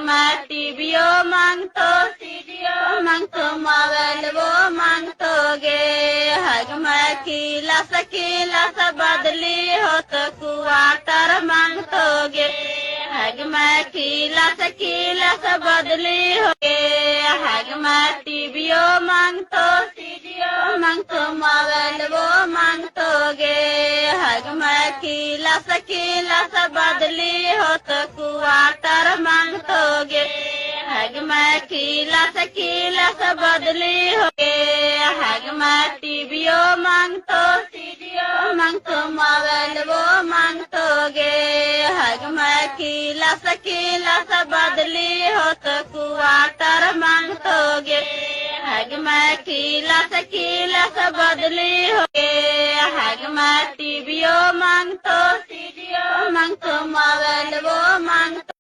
मैं टीवीओ मांगतो CDO मांगतो mobile वो मांगतोगे हग मैं किला सा बदली हो तो क्वार्टर मांगतोगे हग मैं किला सा बदली होगे हग मैं टीवीओ मांगतो सीडीओ मांगतो मोबाइल वो मांगतोगे हग मैं किला सा बदली हो तो क्वार्टर मांगतोगे हग मैं किला सा बदली होगे हग मैं टीवीओ मांगतो सीडीओ मांगतो मोबाइल वो मांगतोगे हग मैं किला सा बदली हो तो क्वार्टर मांगतोगे हग मैं किला सा बदली होगे हग मैं टीवीओ मांगतो सीडीओ मांगतो मोबाइल वो मांगतो